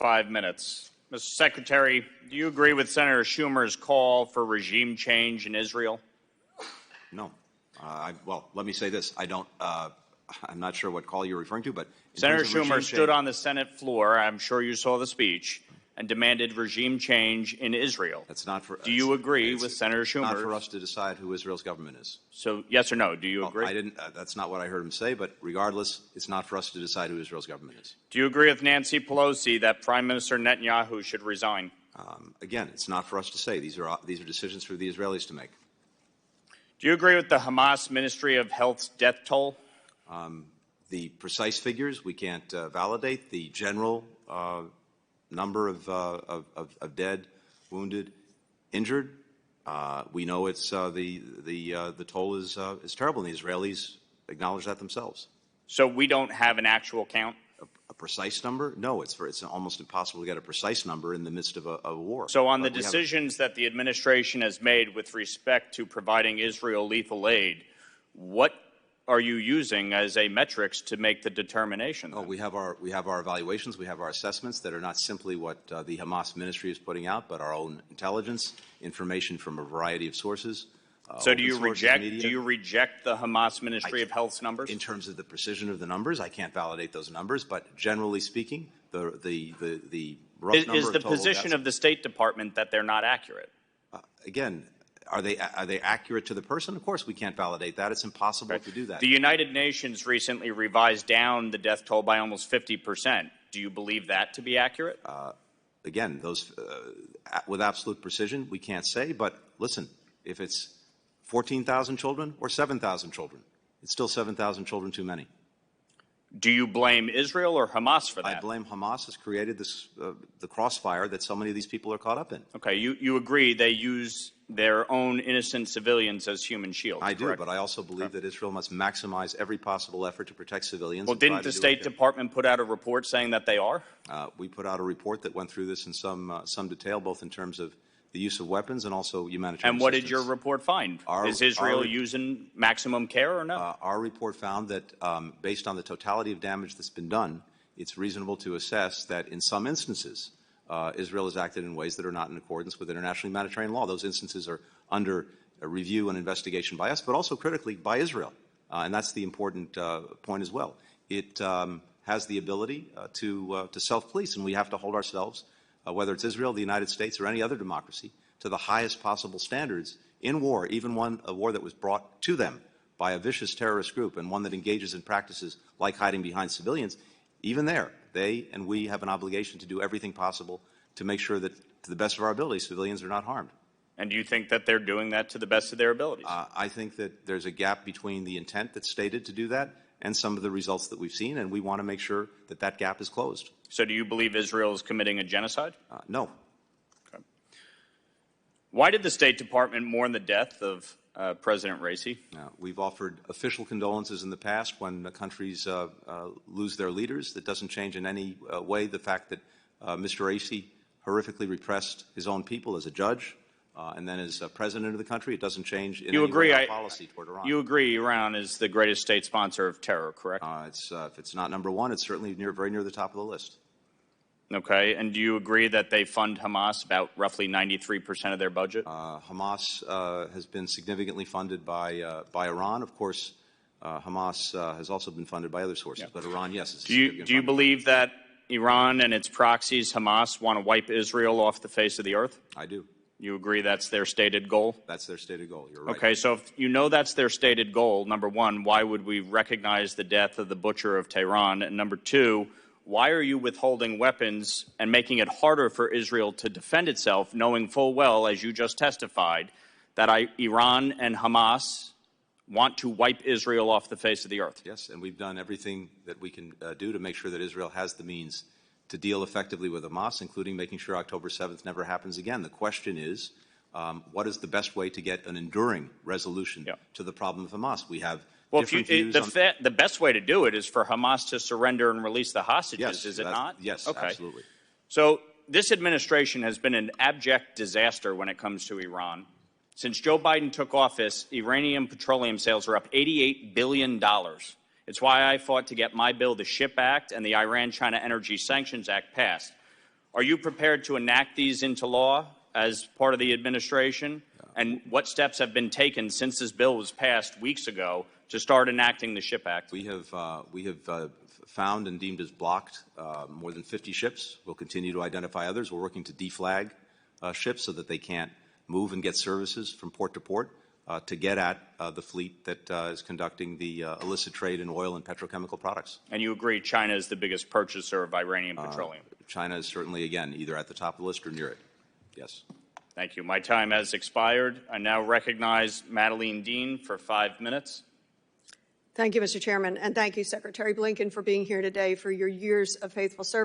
5 minutes. Mr. Secretary, do you agree with Senator Schumer's call for regime change in Israel? No. Well, let me say this. I'm not sure what call you're referring to, but Senator Schumer stood on the Senate floor, I'm sure you saw the speech, and demanded regime change in Israel. That's not for. Do you agree with Senator Schumer? Not for us to decide who Israel's government is. So, yes or no? Do you agree? I didn't. That's not what I heard him say. But regardless, it's not for us to decide who Israel's government is. Do you agree with Nancy Pelosi that Prime Minister Netanyahu should resign? Again, it's not for us to say. These are decisions for the Israelis to make. Do you agree with the Hamas Ministry of Health's death toll? The precise figures we can't validate. The general number of dead, wounded, injured. We know it's the toll is terrible, and the Israelis acknowledge that themselves. So we don't have an actual count? A precise number? No, it's almost impossible to get a precise number in the midst of a war. So on the decisions that the administration has made with respect to providing Israel lethal aid, what are you using as a metrics to make the determination? Oh, we have our evaluations, we have our assessments that are not simply what the Hamas ministry is putting out, but our own intelligence, information from a variety of sources. So do you reject the Hamas Ministry of Health's numbers? In terms of the precision of the numbers, I can't validate those numbers, but generally speaking, the rough number is the position of the State Department that they're not accurate? Again, are they accurate to the person? Of course, we can't validate that. It's impossible to do that. The United Nations recently revised down the death toll by almost 50%. Do you believe that to be accurate? Again, those with absolute precision, we can't say. But listen, if it's 14,000 children or 7,000 children, it's still 7,000 children too many. Do you blame Israel or Hamas for that? I blame Hamas has created this the crossfire that so many of these people are caught up in. Okay, you agree they use their own innocent civilians as human shields, I do, correct? but I also believe that Israel must maximize every possible effort to protect civilians. Well, didn't the State Department put out a report saying that they are? We put out a report that went through this in some detail, both in terms of the use of weapons and also humanitarian And what assistance. did your report find? Is Israel using maximum care or no? Our report found that based on the totality of damage that's been done, it's reasonable to assess that in some instances, Israel has acted in ways that are not in accordance with international humanitarian law. Those instances are under a review and investigation by us, but also critically by Israel. And that's the important point as well. It has the ability to self-police, and we have to hold ourselves, whether it's Israel, the United States, or any other democracy, to the highest possible standards in war, even a war that was brought to them by a vicious terrorist group and one that engages in practices like hiding behind civilians. Even there, they and we have an obligation to do everything possible to make sure that, to the best of our ability, civilians are not harmed. And do you think that they're doing that to the best of their abilities? I think that there's a gap between the intent that's stated to do that and some of the results that we've seen, and we want to make sure that that gap is closed. So do you believe Israel is committing a genocide? No. Okay. Why did the State Department mourn the death of President Raisi? We've offered official condolences in the past when countries lose their leaders. That doesn't change in any way the fact that Mr. Raisi horrifically repressed his own people as a judge and then as president of the country. It doesn't change in any way our policy toward Iran. You agree Iran is the greatest state sponsor of terror, correct? If it's not number one, it's certainly very near the top of the list. Okay. And do you agree that they fund Hamas about roughly 93% of their budget? Hamas has been significantly funded by Iran. Of course, Hamas has also been funded by other sources, but Iran, yes. Is do you believe that Iran and its proxies, Hamas, want to wipe Israel off the face of the earth? I do. You agree that's their stated goal? That's their stated goal. You're right. Okay, so if you know that's their stated goal, number one, why would we recognize the death of the butcher of Tehran? And number two, why are you withholding weapons and making it harder for Israel to defend itself, knowing full well, as you just testified, that Iran and Hamas want to wipe Israel off the face of the earth? Yes, and we've done everything that we can do to make sure that Israel has the means to deal effectively with Hamas, including making sure October 7th never happens again. The question is, what is the best way to get an enduring resolution to the problem of Hamas? We have different views the best way to do it is for Hamas to surrender and release the hostages, yes, is it not? Yes, okay. Absolutely. So this administration has been an abject disaster when it comes to Iran. Since Joe Biden took office, Iranian petroleum sales are up $88 billion. It's why I fought to get my bill, the SHIP Act, and the Iran-China Energy Sanctions Act passed. Are you prepared to enact these into law as part of the administration? And what steps have been taken since this bill was passed weeks ago to start enacting the SHIP Act? We have found and deemed as blocked more than 50 ships. We'll continue to identify others. We're working to deflag ships so that they can't move and get services from port to port to get at the fleet that is conducting the illicit trade in oil and petrochemical products. And you agree China is the biggest purchaser of Iranian petroleum? China is certainly, again, either at the top of the list or near it. Yes. Thank you. My time has expired. I now recognize Madeleine Dean for 5 minutes. Thank you, Mr. Chairman, and thank you, Secretary Blinken, for being here today, for your years of faithful service.